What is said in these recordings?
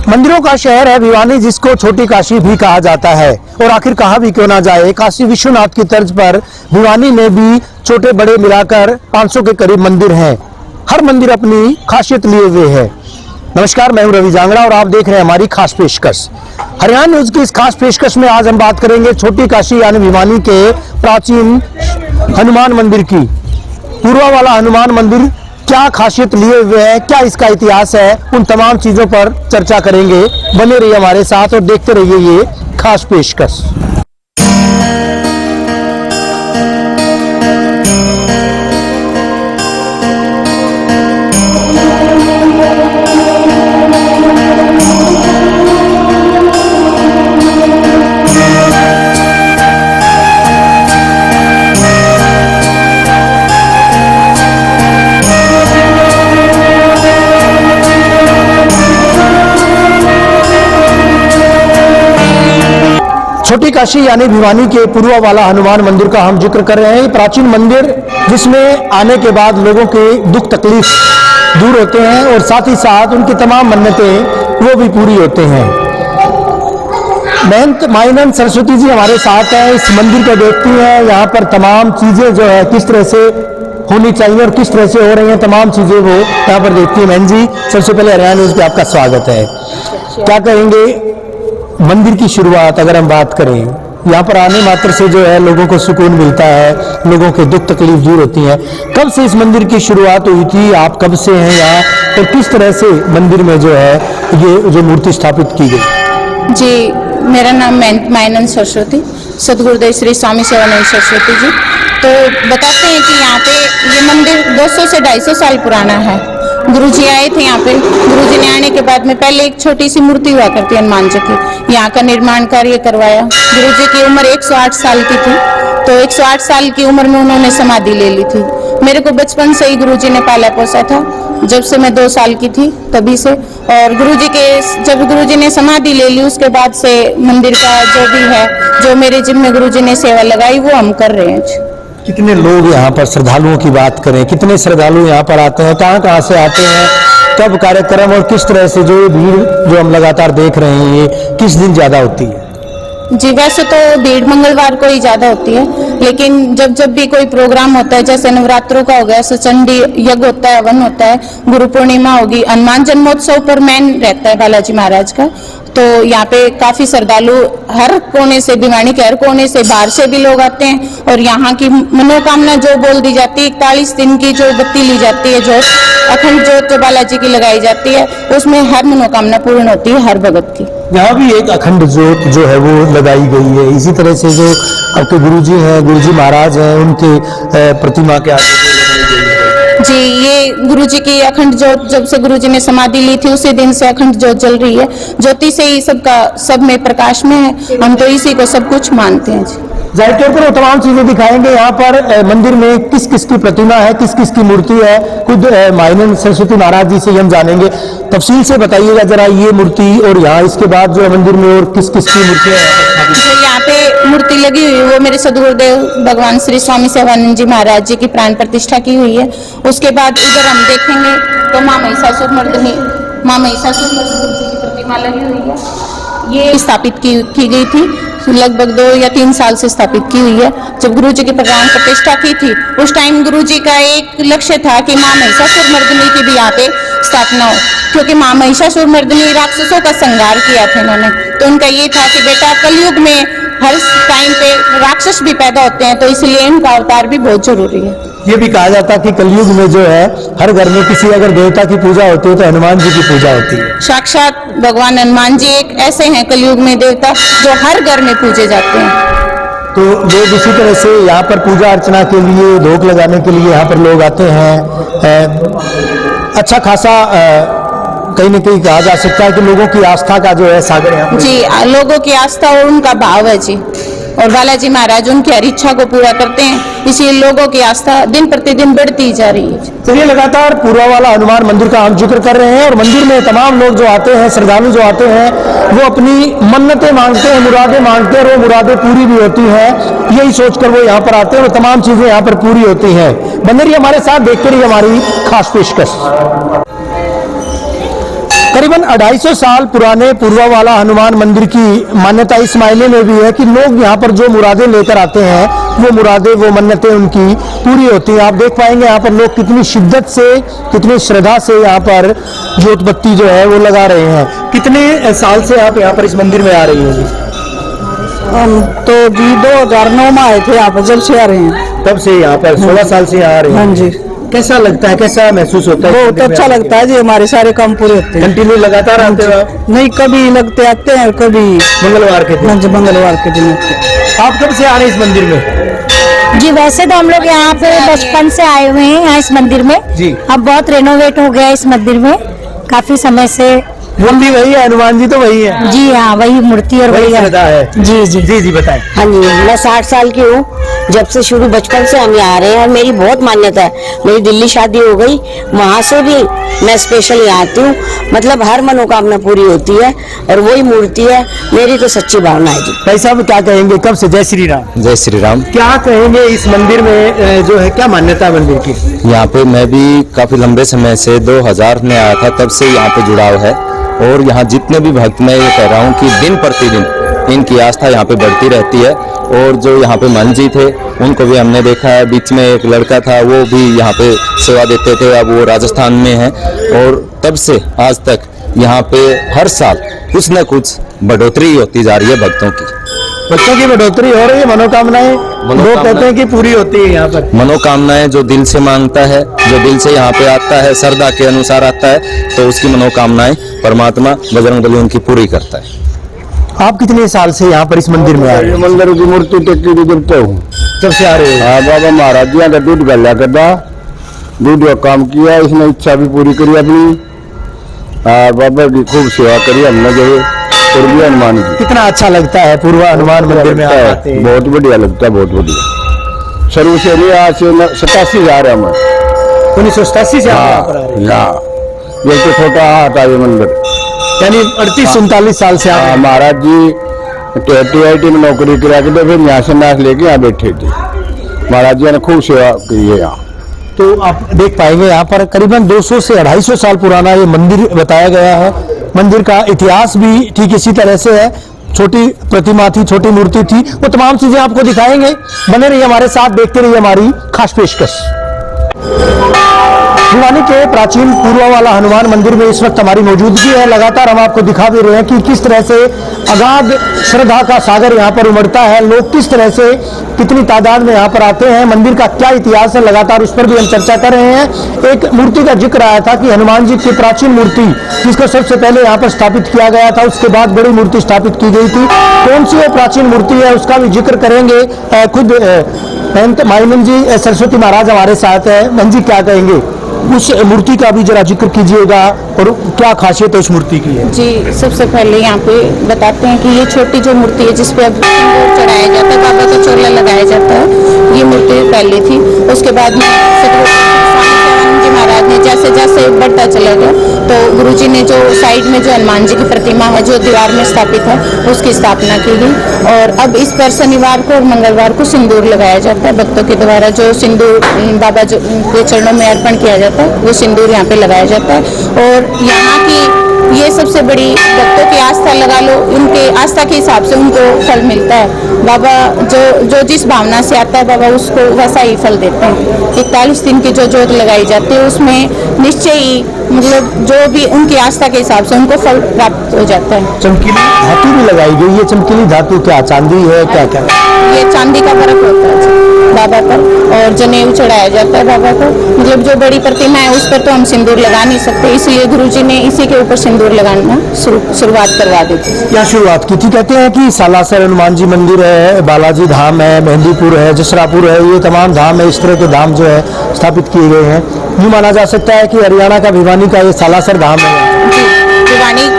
मंदिरों का शहर है भिवानी, जिसको छोटी काशी भी कहा जाता है। और आखिर कहा भी क्यों ना जाए, काशी विश्वनाथ की तर्ज पर भिवानी में भी छोटे बड़े मिलाकर 500 के करीब मंदिर हैं। हर मंदिर अपनी खासियत लिए हुए है। नमस्कार, मैं हूं रवि जांगड़ा और आप देख रहे हैं हमारी खास पेशकश। हरियाणा न्यूज की इस खास पेशकश में आज हम बात करेंगे छोटी काशी यानी भिवानी के प्राचीन हनुमान मंदिर की। पूर्वा वाला हनुमान मंदिर क्या खासियत लिए हुए है, क्या इसका इतिहास है, उन तमाम चीजों पर चर्चा करेंगे। बने रहिए हमारे साथ और देखते रहिए ये खास पेशकश। छोटी काशी यानी भिवानी के पूर्वा वाला हनुमान मंदिर का हम जिक्र कर रहे हैं। प्राचीन मंदिर जिसमें आने के बाद लोगों के दुख तकलीफ दूर होते हैं और साथ ही साथ उनकी तमाम मन्नतें वो भी पूरी होते हैं। महंत माइनन सरस्वती जी हमारे साथ हैं, इस मंदिर को देखती हैं। यहाँ पर तमाम चीजें जो है किस तरह से होनी चाहिए और किस तरह से हो रही हैं, तमाम चीजें वो यहाँ पर देखती है। महन जी, सबसे पहले हरियाणा न्यूज पे आपका स्वागत है। क्या कहेंगे मंदिर की शुरुआत अगर हम बात करें, यहाँ पर आने मात्र से जो है लोगों को सुकून मिलता है, लोगों के दुख तकलीफ दूर होती हैं। कब से इस मंदिर की शुरुआत हुई थी, आप कब से हैं यहाँ और किस तरह से मंदिर में जो है ये जो मूर्ति स्थापित की गई? जी, मेरा नाम माइनन सरस्वती, सदगुरुदेव श्री स्वामी सेवानंद सरस्वती जी। तो बताते हैं कि यहाँ पे ये मंदिर 200 से 250 साल पुराना है। गुरुजी आए थे यहाँ पे। गुरुजी ने आने के बाद में पहले एक छोटी सी मूर्ति हुआ करती हनुमान जी की, यहाँ का निर्माण कार्य करवाया। गुरुजी की उम्र 108 साल की थी, तो 108 साल की उम्र में उन्होंने समाधि ले ली थी। मेरे को बचपन से ही गुरुजी ने पाला पोसा था, जब से मैं 2 साल की थी तभी से। और जब गुरुजी ने समाधि ले ली उसके बाद से मंदिर का जो भी है, जो मेरे जिम्मे गुरुजी ने सेवा लगाई वो हम कर रहे हैं। कितने लोग यहाँ पर, श्रद्धालुओं की बात करें, कितने श्रद्धालु यहाँ पर आते हैं, कहाँ कहाँ से आते हैं, कब कार्यक्रम और किस तरह से जो भीड़ जो हम लगातार देख रहे हैं ये किस दिन ज्यादा होती है? जी, वैसे तो भीड़ मंगलवार को ही ज्यादा होती है, लेकिन जब भी कोई प्रोग्राम होता है, जैसे नवरात्रों का हो गया, चंडी यज्ञ होता है, हवन होता है, गुरु पूर्णिमा होगी, हनुमान जन्मोत्सव पर मेन रहता है बालाजी महाराज का, तो यहाँ पे काफी श्रद्धालु हर कोने से, भिवानी के हर कोने से, बाहर से भी लोग आते हैं। और यहाँ की मनोकामना जो बोल दी जाती है, 41 दिन की जो बत्ती ली जाती है, जो अखंड जोत जो बालाजी की लगाई जाती है, उसमें हर मनोकामना पूर्ण होती है हर भगत की। यहाँ भी एक अखंड ज्योत जो है वो लगाई गई है। इसी तरह से जो आपके गुरुजी हैं, गुरुजी महाराज हैं, उनके प्रतिमा के आगे लगाई गई है। जी, ये गुरुजी की अखंड ज्योत जब से गुरुजी ने समाधि ली थी उसी दिन से अखंड ज्योत जल रही है। ज्योति से ही सब में प्रकाश में है, हम तो इसी को सब कुछ मानते हैं। जी, जाहिर तौर पर वो तमाम चीजें दिखाएंगे। यहाँ पर मंदिर में किस किस की प्रतिमा है, किस किस की मूर्ति है, खुद माइनन सरस्वती महाराज जी से हम जानेंगे। तफसील से बताइएगा जरा ये मूर्ति और यहाँ इसके बाद जो मंदिर में और किस किस की मूर्तियां हैं। जो यहाँ पे मूर्ति लगी हुई है वो मेरे सदगुरुदेव भगवान श्री स्वामी सेवानंद जी महाराज जी की प्राण प्रतिष्ठा की हुई है। उसके बाद इधर हम देखेंगे तो माँ महिषासुर मर्दिनी की प्रतिमा लगी हुई है। ये स्थापित की गई थी, लगभग 2 या 3 साल से स्थापित की हुई है। जब गुरुजी की प्राण प्रतिष्ठा की थी उस टाइम गुरुजी का एक लक्ष्य था कि माँ महिषासुर मर्दिनी की भी यहाँ पे स्थापना हो, क्योंकि माँ महिषासुर मर्दिनी राक्षसों का संहार किया था इन्होंने। तो उनका ये था कि बेटा कलयुग में हर टाइम पे राक्षस भी पैदा होते हैं, तो इसलिए इनका अवतार भी बहुत जरूरी है। ये भी कहा जाता है कि कलयुग में जो है हर घर में किसी अगर देवता की पूजा होती है तो हनुमान जी की पूजा होती है। साक्षात भगवान हनुमान जी एक ऐसे हैं कलयुग में देवता जो हर घर में पूजे जाते हैं। तो लोग इसी तरह से यहाँ पर पूजा अर्चना के लिए, धूप लगाने के लिए यहाँ पर लोग आते हैं। अच्छा खासा कहीं न कहीं कहा जा सकता है कि लोगों की आस्था का जो है सागर है। जी, लोगों की आस्था और उनका भाव है जी, और बालाजी महाराज उनकी हर इच्छा को पूरा करते हैं, इसलिए लोगों की आस्था दिन प्रतिदिन बढ़ती जा रही है। चलिए, लगातार पूर्वा वाला हनुमान मंदिर का हम जिक्र कर रहे हैं और मंदिर में तमाम लोग जो आते हैं, श्रद्धालु जो आते हैं, वो अपनी मन्नतें मांगते हैं, मुरादें मांगते हैं और वो मुरादें पूरी भी होती हैं। यही सोचकर वो यहाँ पर आते हैं और तमाम चीजें यहाँ पर पूरी होती हैं। बने रहिए हमारे साथ, देखते रहिए हमारी खास पेशकश। करीबन 250 साल पुराने पूर्वा वाला हनुमान मंदिर की मान्यता इस मायने में भी है कि लोग यहाँ पर जो मुरादें लेकर आते हैं वो मुरादें, वो मन्नतें उनकी पूरी होती हैं। आप देख पाएंगे यहाँ पर लोग कितनी शिद्दत से, कितनी श्रद्धा से यहाँ पर ज्योत बत्ती जो है वो लगा रहे हैं। कितने साल से आप यहाँ पर इस मंदिर में आ रही हैं जी? हम तो जी 2009 में आए थे यहाँ पर, जब से आ रहे हैं। तब से यहाँ पर 16 साल से यहाँ आ रहे हैं। हाँ जी। कैसा लगता है, कैसा महसूस होता है? बहुत अच्छा लगता है जी, हमारे सारे काम पूरे होते हैं। कंटिन्यू लगातार आते हो आप? नहीं, कभी लगते आते हैं, कभी मंगलवार के दिन। हाँ जी, मंगलवार के दिन आते हैं। आप कब से आ रहे हैं इस मंदिर में? जी वैसे तो हम लोग यहाँ पे बचपन से आए हुए हैं यहाँ इस मंदिर में जी। अब बहुत रेनोवेट हो गया है इस मंदिर में काफी समय से। मूर्ति वही है, हनुमान जी तो वही है। जी हाँ, वही मूर्ति और वही वही श्रद्धा है। जी जी जी जी बताएं। हाँ जी, मैं 60 साल की हूँ। जब से शुरू बचपन से हम यहाँ आ रहे हैं और मेरी बहुत मान्यता है। मेरी दिल्ली शादी हो गई, वहाँ से भी मैं स्पेशल यहाँ आती हूँ। मतलब हर मनोकामना पूरी होती है और वही मूर्ति है। मेरी तो सच्ची भावना है जी। भाई साहब क्या कहेंगे, कब से? जय श्री राम। जय श्री राम। क्या कहेंगे इस मंदिर में जो है, क्या मान्यता है मंदिर की? यहाँ पे मैं भी काफी लंबे समय से 2000 में आया था, तब से यहाँ पे जुड़ाव है। और यहाँ जितने भी भक्त, मैं ये कह रहा हूँ कि दिन प्रतिदिन इनकी आस्था यहाँ पे बढ़ती रहती है। और जो यहाँ पे मान जी थे उनको भी हमने देखा है। बीच में एक लड़का था, वो भी यहाँ पे सेवा देते थे, अब वो राजस्थान में है। और तब से आज तक यहाँ पे हर साल कुछ न कुछ बढ़ोतरी होती जा रही है भक्तों की। बच्चों की बढ़ोतरी हो रही है, मनोकामनाएं लोग कहते हैं कि पूरी होती है यहाँ पर। मनोकामनाएं जो दिल से मांगता है, जो दिल से यहाँ पे आता है, श्रद्धा के अनुसार आता है, तो उसकी मनोकामनाएं परमात्मा बजरंगबली उनकी पूरी करता है। आप कितने साल से यहाँ पर इस मंदिर में आ रहे हैं? मंदिर की मूर्ति टेकी जब हूँ, जब से आ रहे हो? हाँ, बाबा महाराज जी का दूध गला करदा, दूध का काम किया, इसने इच्छा भी पूरी करी अपनी। बाबा की खूब सेवा करी हमने जो है पूर्वी हनुमान की। कितना अच्छा लगता है पूर्वा हनुमान मंदिर में आते हैं? बहुत बढ़िया लगता है, बहुत बढ़िया। शुरू से नहीं, आज से 87 जा रहे हम। 1987 से आप यहाँ पर आ रहे हैं? हाँ, ये तो छोटा हाथ है ये मंदिर। यानी 38-39 साल से आप महाराज जी TIT में नौकरी करा के तो फिर यहाँ से नाश लेके यहाँ बैठे थे। महाराज जी ने खूब सेवा की है यहाँ। तो आप देख पाएंगे यहाँ पर करीबन 200 से 250 साल पुराना ये मंदिर बताया गया है। मंदिर का इतिहास भी ठीक इसी तरह से है। छोटी प्रतिमा थी, छोटी मूर्ति थी, वो तमाम चीजें आपको दिखाएंगे। बने रहिए हमारे साथ, देखते रहिए हमारी खास पेशकश। भिवानी के प्राचीन पूर्वा वाला हनुमान मंदिर में इस वक्त हमारी मौजूदगी है। लगातार हम आपको दिखा भी रहे हैं कि किस तरह से अगाध श्रद्धा का सागर यहाँ पर उमड़ता है। लोग किस तरह से, कितनी तादाद में यहाँ पर आते हैं। मंदिर का क्या इतिहास है, लगातार उस पर भी हम चर्चा कर रहे हैं। एक मूर्ति का जिक्र आया था कि हनुमान जी की प्राचीन मूर्ति जिसको सबसे पहले यहाँ पर स्थापित किया गया था, उसके बाद बड़ी मूर्ति स्थापित की गई थी। कौन सी वो प्राचीन मूर्ति है उसका भी जिक्र करेंगे। खुद महंत माइनन जी, सरस्वती महाराज हमारे साथ है। महंत जी क्या कहेंगे, उस मूर्ति का भी जरा जिक्र कीजिएगा और क्या खासियत है उस मूर्ति की है? जी, सबसे पहले यहाँ पे बताते हैं कि ये छोटी जो मूर्ति है जिसपे अब सिंदूर चढ़ाया जाता है, बाबा को चोला लगाया जाता है, ये मूर्ति पहले थी। उसके बाद में सतगुरु स्वामी जी महाराज ने जैसे जैसे बढ़ता चला गया तो गुरुजी ने जो साइड में जो हनुमान जी की प्रतिमा है जो दीवार में स्थापित है उसकी स्थापना की गई। और अब इस पर शनिवार को और मंगलवार को सिंदूर लगाया जाता है। भक्तों के द्वारा जो सिंदूर बाबा जो के चरणों में अर्पण किया जाता है वो सिंदूर यहाँ पे लगाया जाता है। और यहाँ की ये सबसे बड़ी भक्तों की आस्था लगा लो, उनके आस्था के हिसाब से उनको फल मिलता है। बाबा जो जिस भावना से आता है बाबा उसको वैसा ही फल देते हैं। 41 दिन की जो जोत लगाई जाती है उसमें निश्चय ही मतलब जो भी उनकी आस्था के हिसाब से उनको फल प्राप्त हो जाता है। चमकीली धातु भी लगाई गई। ये चमकीली धातु क्या, चांदी है क्या? क्या ये चांदी का फर्क होता है बाबा पर, और जनेऊ चढ़ाया जाता है बाबा को। मतलब जो बड़ी प्रतिमा है उस पर तो हम सिंदूर लगा नहीं सकते, इसलिए गुरुजी ने इसी के ऊपर सिंदूर लगाना शुरुआत करवा दी थी। क्या शुरुआत की थी? कहते हैं कि सालासर हनुमान जी मंदिर है, बालाजी धाम है, मेहंदीपुर है, जसरापुर है, ये तमाम धाम है, इस तरह के धाम जो है स्थापित किए गए हैं। यूँ माना जा सकता है कि हरियाणा का भिवानी का ये सालासर धाम है।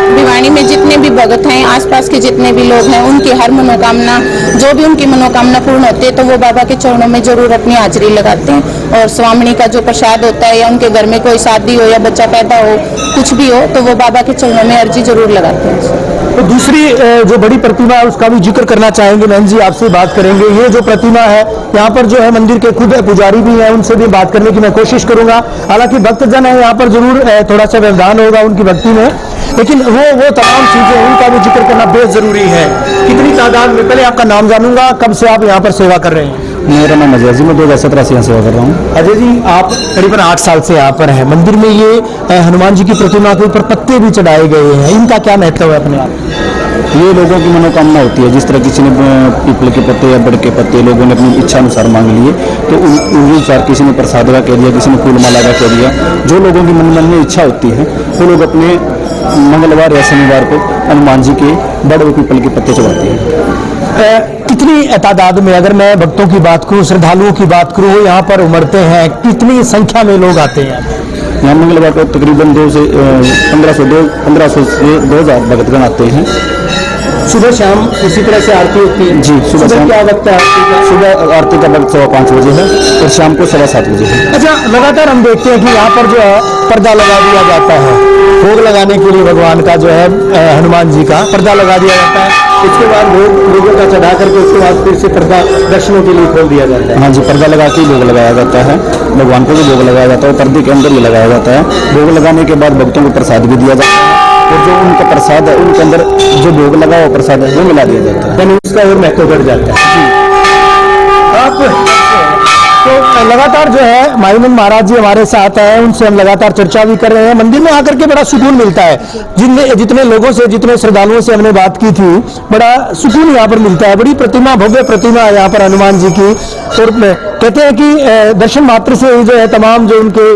भिवानी में जितने भी भगत हैं, आसपास के जितने भी लोग हैं, उनकी हर मनोकामना, जो भी उनकी मनोकामना पूर्ण होती है तो वो बाबा के चरणों में जरूर अपनी हाजिरी लगाते हैं। और स्वामिनी का जो प्रसाद होता है या उनके घर में कोई शादी हो या बच्चा पैदा हो, कुछ भी हो, तो वो बाबा के चरणों में अर्जी जरूर लगाते हैं। तो दूसरी जो बड़ी प्रतिमा है उसका भी जिक्र करना चाहेंगे। बहन जी आपसे बात करेंगे। ये जो प्रतिमा है यहाँ पर जो है मंदिर के खुद पुजारी भी हैं, उनसे भी बात करने की मैं कोशिश करूंगा। हालांकि भक्तजन है यहाँ पर जरूर थोड़ा सा व्यवधान होगा उनकी भक्ति में। लेकिन वो तमाम चीजें उनका भी जिक्र करना बेहद जरूरी है। कितनी तादाद में, पहले आपका नाम जानूंगा, कब से आप यहाँ पर सेवा कर रहे हैं? मेरा नाम अजय जी, मैं 2017 से यहाँ सेवा कर रहा हूँ। अजय जी, आप करीबन 8 साल से यहाँ पर हैं। मंदिर में ये हनुमान जी की प्रतिमा के ऊपर पत्ते भी चढ़ाए गए हैं, इनका क्या महत्व है अपने आप? ये लोगों की मनोकामना होती है, जिस तरह किसी ने पीपल के पत्ते या बड़ के पत्ते लोगों ने अपनी इच्छा अनुसार मांग लिए, तो उन्हीं चार, किसी ने प्रसाद का कह दिया, किसी ने फूल माला का कह दिया। जो लोगों की मन में इच्छा होती है वो लोग अपने मंगलवार या शनिवार को हनुमान जी के बड़े पीपल के पत्ते चढ़ाते हैं। कितनी तादाद में, अगर मैं भक्तों की बात करूं, श्रद्धालुओं की बात करूं, वो यहाँ पर उमड़ते हैं, कितनी संख्या में लोग आते हैं यहाँ मंगलवार को तकरीबन 1500 से 2000 भक्तगण आते हैं। सुबह शाम इसी तरह से आरती होती है? जी, सुबह शाम। क्या वक्त है आरती का? सुबह आरती का वक्त 5:15 बजे है और शाम को 7:15 बजे है। अच्छा, लगातार हम देखते हैं कि यहाँ पर जो है पर्दा लगा दिया जाता है, भोग लगाने के लिए भगवान का जो है हनुमान जी का पर्दा लगा दिया जाता है। उसके बाद भोग लोगों का चढ़ा करके उसके बाद फिर से पर्दा दर्शनों के लिए खोल दिया जाता है। हाँ जी, पर्दा लगा के भोग लगाया जाता है, भगवान को भी भोग लगाया जाता है और पर्दे के अंदर ही लगाया जाता है। भोग लगाने के बाद भक्तों को प्रसाद भी दिया जाता है और जो उनका प्रसाद है उनके अंदर जो भोग लगा हुआ प्रसाद है वो मिला दिया जाता है, यानी उसका और महत्व बढ़ जाता है। आप तो लगातार जो है माईनंद महाराज जी हमारे साथ हैं, उनसे हम लगातार चर्चा भी कर रहे हैं। मंदिर में आकर के बड़ा सुकून मिलता है। जितने लोगों से, जितने श्रद्धालुओं से हमने बात की थी, बड़ा सुकून यहाँ पर मिलता है। बड़ी प्रतिमा, भव्य प्रतिमा है यहाँ पर हनुमान जी की, और कहते हैं कि दर्शन मात्र से ही जो है तमाम जो उनके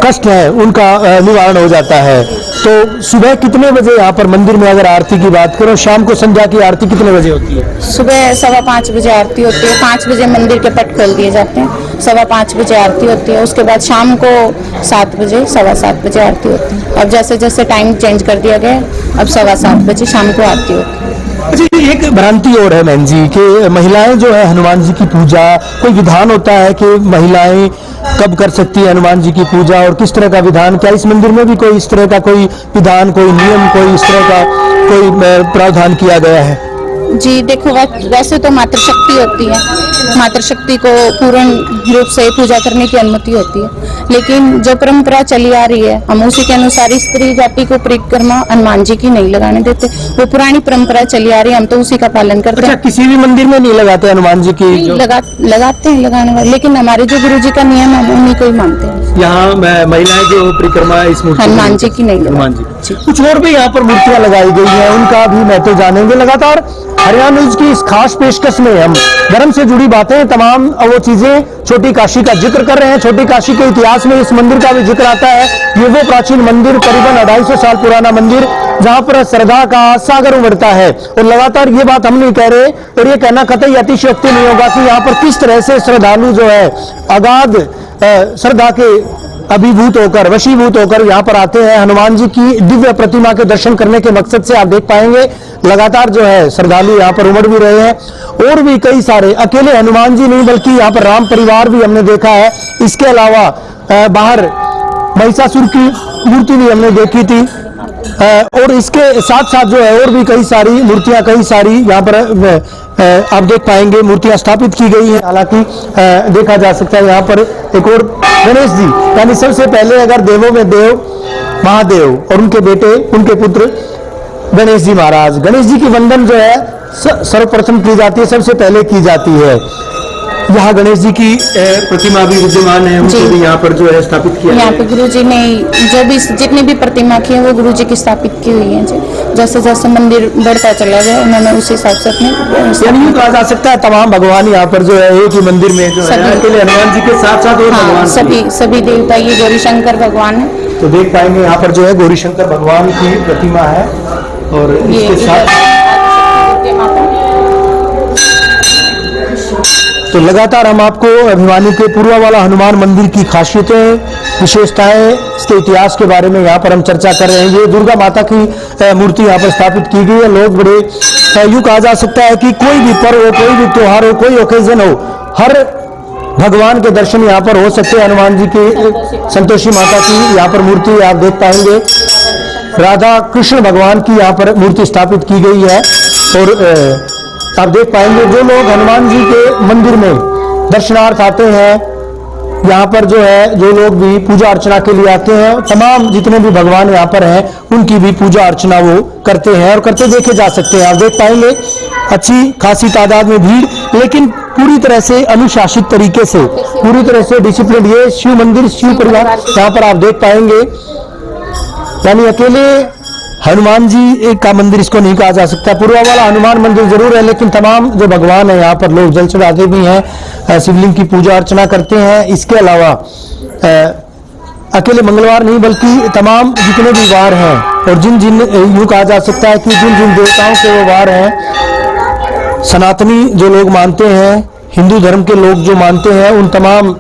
कष्ट है उनका निवारण हो जाता है। तो सुबह कितने बजे यहाँ पर मंदिर में, अगर आरती की बात करो, शाम को संध्या की आरती कितने बजे होती है? सुबह 5:15 बजे आरती होती है, 5 बजे मंदिर के पट खोल दिए जाते हैं, 5:15 बजे आरती होती है। उसके बाद शाम को 7 बजे, 7:15 बजे आरती होती है। अब जैसे जैसे टाइम चेंज कर दिया गया, अब 7:15 बजे शाम को आरती होती है। जी, एक भ्रांति और है बहन जी कि महिलाएं जो है हनुमान जी की पूजा, कोई विधान होता है कि महिलाएं कब कर सकती है हनुमान जी की पूजा, और किस तरह का विधान, क्या इस मंदिर में भी कोई इस तरह का कोई विधान, कोई नियम, कोई इस तरह का कोई प्रावधान किया गया है? जी देखो, वैसे तो मातृशक्ति होती है, मातृशक्ति को पूर्ण रूप से पूजा करने की अनुमति होती है, लेकिन जो परंपरा चली आ रही है हम उसी के अनुसार स्त्री जाति को परिक्रमा हनुमान जी की नहीं लगाने देते। वो पुरानी परंपरा चली आ रही है, हम तो उसी का पालन करते हैं। किसी भी मंदिर में नहीं लगाते हनुमान जी की? लगाते हैं लगाने वाले, लेकिन हमारे जो गुरु जी का नियम है उन्हीं को ही मानते हैं। यहाँ महिलाएं जो परिक्रमा इस मूर्ति हनुमान जी की नहीं, हनुमान जी। कुछ और भी यहाँ पर मूर्तियां लगाई गई हैं, उनका भी महत्व जानेंगे। लगातार हरियाणा न्यूज की इस खास पेशकश में हम धर्म से जुड़ी बातें, तमाम वो चीजें, छोटी काशी का जिक्र कर रहे हैं। छोटी काशी के इतिहास में इस मंदिर का भी जिक्र आता है। ये वो प्राचीन मंदिर, करीबन 250 साल पुराना मंदिर, जहां पर श्रद्धा का सागर उमड़ता है। और लगातार ये बात हम नहीं कह रहे और ये कहना कतई अतिशयोक्ति नहीं होगा कि यहाँ पर किस तरह से श्रद्धालु जो है अगाध श्रद्धा के अभिभूत होकर, वशीभूत होकर यहाँ पर आते हैं। हनुमान जी की दिव्य प्रतिमा के दर्शन करने के मकसद से आप देख पाएंगे लगातार जो है श्रद्धालु यहाँ पर उमड़ भी रहे हैं। और भी कई सारे, अकेले हनुमान जी नहीं बल्कि यहाँ पर राम परिवार भी हमने देखा है। इसके अलावा बाहर महिषासुर की मूर्ति भी हमने देखी थी, और इसके साथ साथ जो है और भी कई सारी मूर्तियां, कई सारी यहाँ पर आप देख पाएंगे मूर्तियां स्थापित की गई हैं। हालांकि देखा जा सकता है यहाँ पर एक और गणेश जी, यानी सबसे पहले अगर देवों में देव महादेव और उनके बेटे, उनके पुत्र गणेश जी महाराज, गणेश जी की वंदन जो है सर्वप्रथम की जाती है, सबसे पहले की जाती है। यहाँ गणेश जी की प्रतिमा भी विद्यमान है, उनको भी यहाँ पर जो है स्थापित किया यहाँ पे गुरु जी ने जो भी जितनी भी प्रतिमा की है वो गुरु जी की स्थापित की हुई है जी। जैसे जैसे मंदिर बढ़ता चला गया उन्होंने उसी हिसाब से अपने, यानी यूँ कहा जा सकता है तमाम भगवान यहाँ पर जो है एक ही मंदिर में जो है अकेले हनुमान जी के साथ साथ और भगवान सभी देवता, ये गौरी शंकर भगवान है। तो देख पाएंगे यहाँ पर जो है गौरी शंकर भगवान की प्रतिमा है, और इसके साथ तो लगातार हम आपको भिवानी के पूर्वा वाला हनुमान मंदिर की खासियतें, विशेषताएं, इसके इतिहास के बारे में यहाँ पर हम चर्चा कर रहे हैं। ये दुर्गा माता की मूर्ति यहाँ पर स्थापित की गई है। लोग बड़े यूँ कहा जा सकता है कि कोई भी पर्व हो, कोई भी त्योहार हो, कोई ओकेजन हो, हर भगवान के दर्शन यहाँ पर हो सकते हैं। हनुमान जी की, संतोषी माता की यहाँ पर मूर्ति आप देख पाएंगे, राधा कृष्ण भगवान की यहाँ पर मूर्ति स्थापित की गई है। और आप देख पाएंगे जो लोग हनुमान जी के मंदिर में दर्शनार्थ आते हैं यहाँ पर जो है जो लोग भी पूजा अर्चना के लिए आते हैं, तमाम जितने भी भगवान यहाँ पर हैं उनकी भी पूजा अर्चना वो करते हैं और करते देखे जा सकते हैं। आप देख पाएंगे अच्छी खासी तादाद में भीड़, लेकिन पूरी तरह से अनुशासित तरीके से, पूरी तरह से डिसिप्लिन। ये शिव मंदिर, शिव परिवार, यहाँ पर आप देख पाएंगे, यानी अकेले हनुमान जी का मंदिर इसको नहीं कहा जा सकता। पूर्वा वाला हनुमान मंदिर जरूर है, लेकिन तमाम जो भगवान है यहाँ पर लोग जल चढ़ाते भी हैं, शिवलिंग की पूजा अर्चना करते हैं। इसके अलावा अकेले मंगलवार नहीं बल्कि तमाम जितने भी वार हैं और जिन जिन यूँ कहा जा सकता है कि जिन जिन देवताओं के वो वार हैं, सनातनी जो लोग मानते हैं, हिंदू धर्म के लोग जो मानते हैं, उन तमाम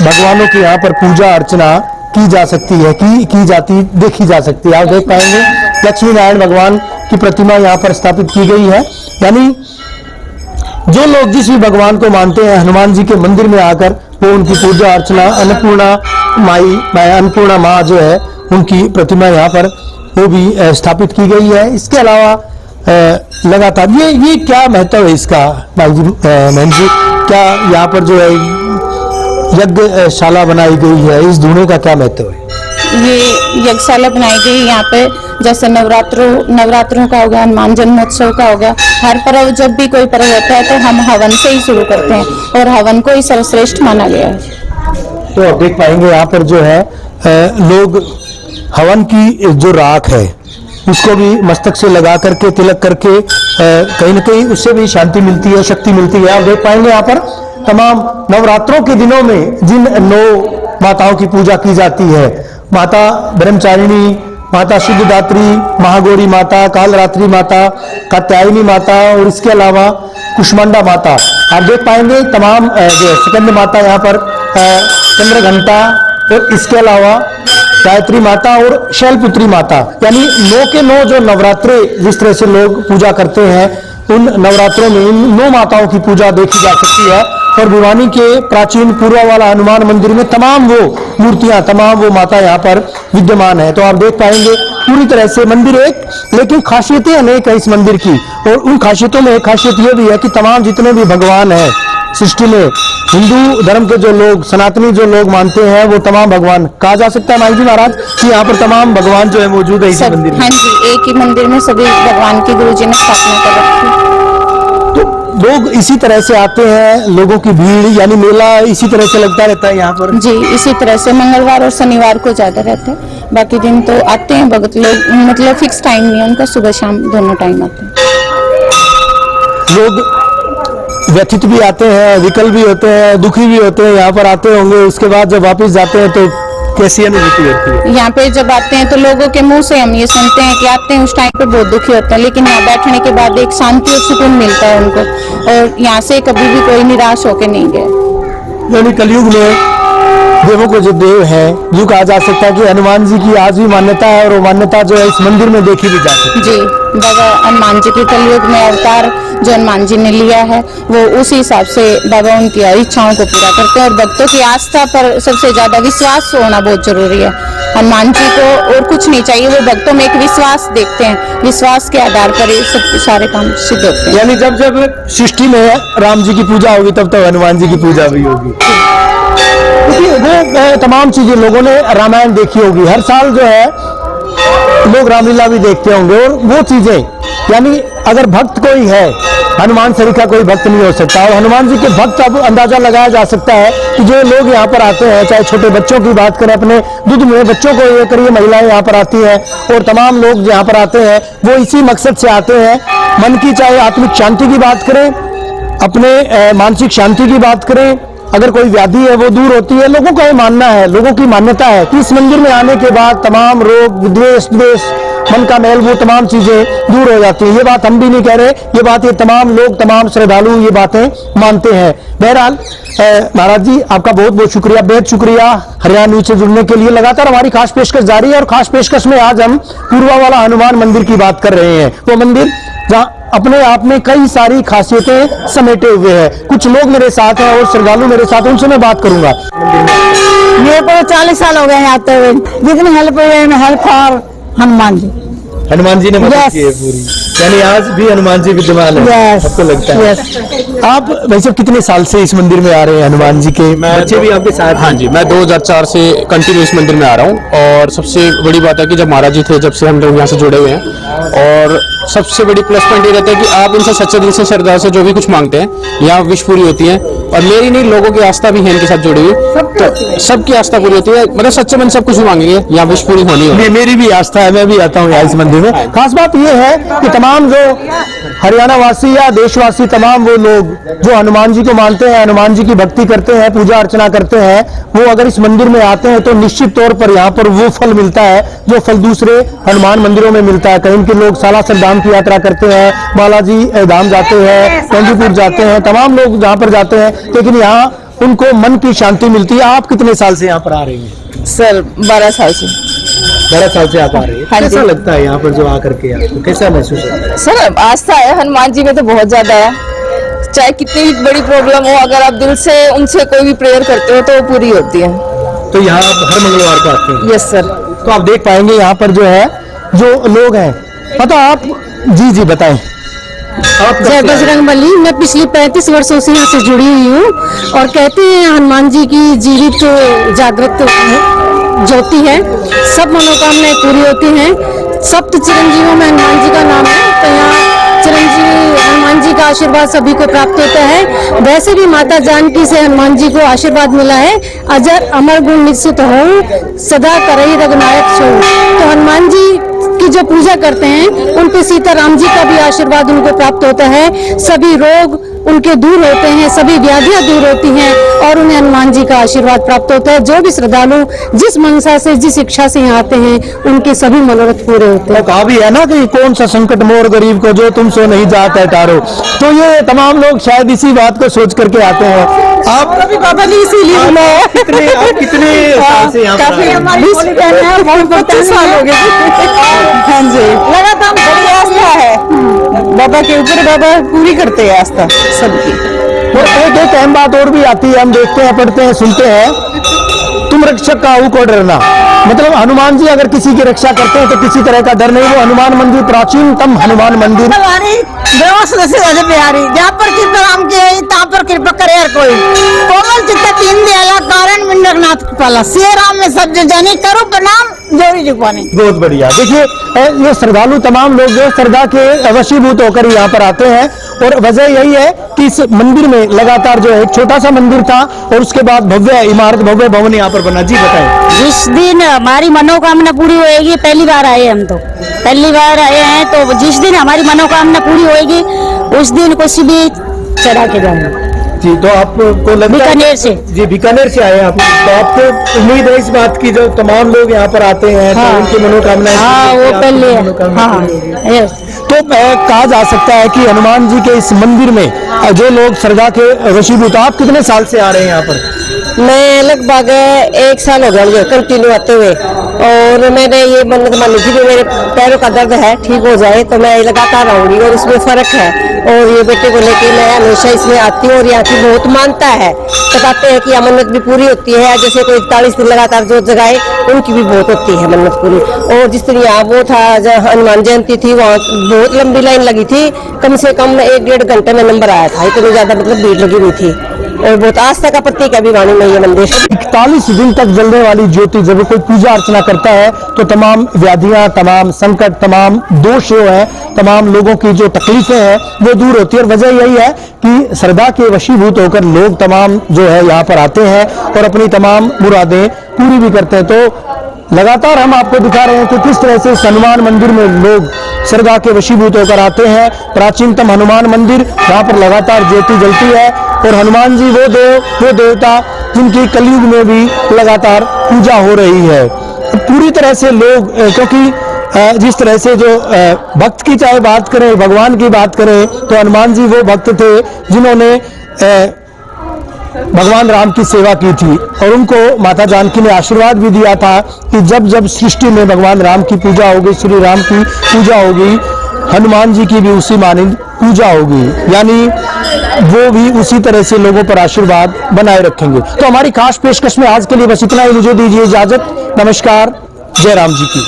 भगवानों की यहाँ पर पूजा अर्चना की जा सकती है, की जाती देखी जा सकती है। आप देख पाएंगे लक्ष्मी नारायण भगवान की प्रतिमा यहाँ पर स्थापित की गई है। यानी जो लोग जिस भी भगवान को मानते हैं, हनुमान जी के मंदिर में आकर वो उनकी पूजा अर्चना, अन्नपूर्णा माँ जो है उनकी प्रतिमा यहाँ पर वो भी स्थापित की गई है। इसके अलावा लगातार ये क्या महत्व है इसका भाई जी, बहन जी, क्या यहाँ पर जो है यज्ञशाला बनाई गई है, इस धूणे का क्या महत्व है? ये यज्ञशाला बनाई गई यहाँ पे, जैसे नवरात्रों का हो गया, हनुमान जन्मोत्सव का हो गया, हर पर्व जब भी कोई पर्व होता है तो हम हवन से ही शुरू करते हैं और हवन को ही सर्वश्रेष्ठ माना गया है। तो आप देख पाएंगे यहाँ पर जो है लोग हवन की जो राख है उसको भी मस्तक से लगा करके तिलक करके कहीं ना कहीं उससे भी शांति मिलती है, शक्ति मिलती है। आप देख पाएंगे यहाँ पर तमाम नवरात्रों के दिनों में जिन 9 माताओं की पूजा की जाती है, माता ब्रह्मचारिणी, माता सिद्धिदात्री, महागौरी माता, कालरात्रि माता, कात्यायनी माता और इसके अलावा कुष्मांडा माता। आप देख पाएंगे तमाम जो स्कंद माता यहाँ पर, चंद्रघंटा और इसके अलावा गायत्री माता और शैलपुत्री माता, यानी 9 के 9 जो नवरात्रे जिस तरह से लोग पूजा करते हैं, उन नवरात्रों में इन 9 माताओं की पूजा देखी जा सकती है। और भिवानी के प्राचीन पूर्वा वाला हनुमान मंदिर में तमाम वो मूर्तियां, तमाम वो माता यहाँ पर विद्यमान है। तो आप देख पाएंगे पूरी तरह से मंदिर एक, लेकिन खासियतें अनेक है इस मंदिर की। और उन खासियतों में एक खासियत ये भी है कि तमाम जितने भी भगवान हैं सृष्टि में, हिंदू धर्म के जो लोग, सनातनी जो लोग मानते हैं, वो तमाम भगवान कहा जा सकता है माई जी महाराज कि यहाँ पर तमाम भगवान जो है मौजूद है इस मंदिर में। हाँ जी, एक ही मंदिर में सभी भगवान की गुरु जी ने स्थापना कर रखी। तो लोग इसी तरह से आते हैं, लोगों की भीड़, यानी मेला इसी तरह से लगता रहता है यहाँ पर? जी, इसी तरह से मंगलवार और शनिवार को ज्यादा रहते हैं, बाकी दिन तो आते हैं भगत लोग, मतलब फिक्स टाइम नहीं है उनका, सुबह शाम दोनों टाइम आते हैं। लोग व्यथित भी आते हैं, विकल भी होते हैं, दुखी भी होते हैं, यहाँ पर आते होंगे, उसके बाद जब वापस जाते हैं तो कैसी अनुभूति होती है? यहाँ पे जब आते हैं तो लोगों के मुंह से हम ये सुनते हैं कि आते हैं उस टाइम पे बहुत दुखी होते हैं, लेकिन यहाँ बैठने के बाद एक शांति और सुकून मिलता है उनको, और यहाँ से कभी भी कोई निराश होकर नहीं गया। यानी कलयुग में देवों को जो देव है, यूँ कहा जा सकता है कि हनुमान जी की आज भी मान्यता है, और वो मान्यता जो है इस मंदिर में देखी भी जा सकती है। जी, बाबा हनुमान जी के कलयुग में अवतार जो हनुमान जी ने लिया है, वो उसी हिसाब से बाबा उनकी इच्छाओं को पूरा करते हैं। और भक्तों की आस्था पर सबसे ज्यादा विश्वास होना बहुत जरूरी है। हनुमान जी को और कुछ नहीं चाहिए, वो भक्तों में एक विश्वास देखते हैं, विश्वास के आधार पर ये सब सारे काम सिद्ध होते हैं। यानी जब जब सृष्टि में राम जी की पूजा होगी तब तो हनुमान जी की पूजा भी होगी, क्योंकि वो तमाम चीजें लोगों ने रामायण देखी होगी, हर साल जो है लोग रामलीला भी देखते होंगे, और वो चीजें, यानी अगर भक्त कोई है, हनुमान सरीखा कोई भक्त नहीं हो सकता। और हनुमान जी के भक्त अब अंदाजा लगाया जा सकता है कि जो लोग यहाँ पर आते हैं, चाहे छोटे बच्चों की बात करें, अपने दूध में बच्चों को लेकर ये महिलाएं यहाँ पर आती हैं, और तमाम लोग यहाँ पर आते हैं वो इसी मकसद से आते हैं, मन की चाहे आत्मिक शांति की बात करें, अपने मानसिक शांति की बात करें, अगर कोई व्याधि है वो दूर होती है। लोगों का ये मानना है, लोगों की मान्यता है कि इस मंदिर में आने के बाद तमाम रोग, द्वेष, मन का मैल, वो तमाम चीजें दूर हो जाती है। ये बात हम भी नहीं कह रहे, ये बात ये तमाम लोग, तमाम श्रद्धालु ये बातें मानते हैं। बहरहाल महाराज जी आपका बहुत बहुत शुक्रिया, बेहद शुक्रिया हरियाणा न्यूज से जुड़ने के लिए। लगातार हमारी खास पेशकश जारी है, और खास पेशकश में आज हम पूर्वा वाला हनुमान मंदिर की बात कर रहे हैं। वो मंदिर जहाँ अपने आप में कई सारी खासियतें समेटे हुए हैं। कुछ लोग मेरे साथ हैं और श्रद्धालु मेरे साथ, उनसे मैं बात करूंगा। मेरे को 40 साल हो गए आते हुए, जितनी हेल्प हुई हेल्प फॉर हनुमान जी। हनुमान जी ने मदद Yes. की है पूरी। यानी आज भी हनुमान जी विद्यमान है, Yes. आपको लगता है? Yes. आप वैसे कितने साल से इस मंदिर में आ रहे हैं हनुमान जी के? बच्चे भी आपके साथ? हाँ जी, मैं 2004 से कंटिन्यू इस मंदिर में आ रहा हूँ। और सबसे बड़ी बात है कि जब महाराज जी थे, जब से हम लोग यहाँ से जुड़े हुए हैं। और सबसे बड़ी प्लस पॉइंट ये रहता है कि आप इनसे सच्चे दिल से, श्रद्धा से जो भी कुछ मांगते हैं, यहाँ विश पूरी होती है। और मेरी नहीं, लोगों की आस्था भी है इनके साथ जुड़ी हुई, तो सबकी आस्था पूरी होती है। मतलब सच्चे मन सब कुछ मांगेंगे, यहाँ विश पूरी होनी है। मेरी भी आस्था है, मैं भी आता हूँ यहाँ इस मंदिर में। खास बात यह है कि तमाम जो हरियाणा वासी या देशवासी, तमाम वो लोग जो हनुमान जी को मानते हैं, हनुमान जी की भक्ति करते हैं, पूजा अर्चना करते हैं, वो अगर इस मंदिर में आते हैं तो निश्चित तौर पर यहाँ पर वो फल मिलता है जो फल दूसरे हनुमान मंदिरों में मिलता है। कहीं के लोग सालासर धाम की यात्रा करते हैं, बालाजी धाम जाते हैं, चंदीपुर जाते हैं, तमाम लोग जहाँ पर जाते हैं, लेकिन यहाँ उनको मन की शांति मिलती है। आप कितने साल से यहाँ पर आ रहे हैं? सर 12 साल से। 12 साल से आप आ रहे हैं। हाँ जी। कैसा लगता है यहाँ पर जो आकर के आपको, कैसा महसूस होता है? सर आस्था है हनुमान जी में तो बहुत ज्यादा है। चाहे कितनी भी बड़ी प्रॉब्लम हो, अगर आप दिल से उनसे कोई भी प्रेयर करते हो तो वो पूरी होती है। तो यहाँ आप हर मंगलवार को आते हैं? Yes sir. तो आप देख पाएंगे यहाँ पर जो है, जो लोग हैं, पता आप जी बताएं। आप कब जय से आए? बजरंगबली। मैं पिछले 35 वर्षों से यहाँ से जुड़ी हुई हूँ और कहते हैं हनुमान जी की जीवित जागृत ज्योति है, सब मनोकामनाएं पूरी होती हैं। सप्त चिरंजीवों में हनुमान जी का नाम है, तो यहाँ चिरंजीवी हनुमान जी का आशीर्वाद सभी को प्राप्त होता है। वैसे भी माता जानकी से हनुमान जी को आशीर्वाद मिला है, अजर अमर गुण निश्चित हो, सदा करई रघुनायक छो। तो हनुमान जी की जो पूजा करते हैं उन पे सीताराम जी का भी आशीर्वाद उनको प्राप्त होता है। सभी रोग उनके दूर होते हैं, सभी व्याधियां दूर होती हैं और उन्हें हनुमान जी का आशीर्वाद प्राप्त होता है। जो भी श्रद्धालु जिस मनसा से, जिस इच्छा से यहाँ आते हैं, उनके सभी मनोरथ पूरे होते हैं। तो कहा भी है ना कि कौन सा संकट मोर गरीब को, जो तुमसे नहीं जाता है टारो। तो ये तमाम लोग शायद इसी बात को सोच करके आते हैं। आप भी बाबा ने इसीलिए बुलाया। कितने साल से यहाँ पर आए हैं? 25 साल हो गए। हाँ जी, लगातार बड़ी आस्था है बाबा के ऊपर। बाबा पूरी करते हैं आस्था सबकी। और एक अहम बात और भी आती है, हम देखते हैं, पढ़ते हैं, सुनते हैं, तुम रक्षक काहू को डरना। मतलब हनुमान जी अगर किसी की रक्षा करते हैं तो किसी तरह का डर नहीं। वो हनुमान मंदिर, प्राचीनतम हनुमान मंदिर, व्यवस्था से ज्यादा प्यारी, जहाँ पर कृपा राम की है तहाँ पर कृपा करे हर कोई। कोमल चित्त दीन दयाला कारण मिंडकनाथ कृपाला, सिया राम में सब जो जाने करो प्रणाम जोड़ी जुगवानी। बहुत बढ़िया। देखिए ये श्रद्धालु तमाम लोग जो श्रद्धा के वशीभूत होकर यहाँ पर आते हैं, और वजह यही है कि इस मंदिर में लगातार जो है, एक छोटा सा मंदिर था और उसके बाद भव्य इमारत, भव्य भवन यहाँ पर बना। जी बताएं। जिस दिन हमारी मनोकामना पूरी होएगी, पहली बार आए हम तो पहली बार आए हैं, तो जिस दिन हमारी मनोकामना पूरी होएगी उस दिन कुछ भी चढ़ा के जाएंगे। जी, तो आपको लगता है बीकानेर से। जी, बीकानेर से आए हैं आप, तो आपको उम्मीद है इस बात की, जो तमाम लोग यहाँ पर आते हैं तो उनकी मनोकामनाएं, हाँ वो पहले हाँ यस। तो कहा जा सकता है कि हनुमान जी के इस मंदिर में जो लोग श्रद्धा के वशीभूत। आप कितने साल से आ रहे हैं यहाँ पर? मैं लगभग 1 साल हो गया कंटिन्यू आते हुए, और मैंने ये मन्नत मानी थी कि मेरे पैरों का दर्द है ठीक हो जाए तो मैं लगातार आऊंगी, और इसमें फर्क है। और ये बेटे को लेके मैं हमेशा इसमें आती हूँ, और यहाँ की बहुत मानता है। बताते हैं कि मन्नत भी पूरी होती है, जैसे कोई 41 दिन लगातार जो जगाए उनकी भी बहुत होती है मन्नत पूरी। और जिस दिन यहाँ वो था, जब हनुमान जयंती थी, वहाँ बहुत लंबी लाइन लगी थी, कम से कम 1-1.5 घंटे में नंबर आया था, इतनी ज्यादा मतलब भीड़ लगी हुई थी। और बहुत आस्था का प्रतीक है भिवानी में ये मंदिर। 41 दिन तक जलने वाली ज्योति, जब कोई पूजा अर्चना करता है तो तमाम व्याधियां, तमाम संकट, तमाम दोष जो है, तमाम लोगों की जो तकलीफें हैं वो दूर होती है। और वजह यही है कि श्रद्धा के वशीभूत होकर लोग तमाम जो है यहाँ पर आते हैं और अपनी तमाम मुरादें पूरी भी करते हैं। तो लगातार हम आपको दिखा रहे हैं कि किस तरह से इस हनुमान मंदिर में लोग श्रद्धा के वशीभूत होकर आते हैं। प्राचीनतम हनुमान मंदिर, जहाँ पर लगातार ज्योति जलती है, और हनुमान जी वो देवता जिनकी कलयुग में भी लगातार पूजा हो रही है। पूरी तरह से लोग, क्योंकि जिस तरह से जो भक्त की चाहे बात करें, भगवान की बात करें, तो हनुमान जी वो भक्त थे जिन्होंने भगवान राम की सेवा की थी, और उनको माता जानकी ने आशीर्वाद भी दिया था कि जब जब सृष्टि में भगवान राम की पूजा होगी, श्री राम की पूजा होगी, हनुमान जी की भी उसी मानिंद पूजा होगी, यानी वो भी उसी तरह से लोगों पर आशीर्वाद बनाए रखेंगे। तो हमारी खास पेशकश में आज के लिए बस इतना ही। मुझे दीजिए इजाजत। नमस्कार। जय राम जी की।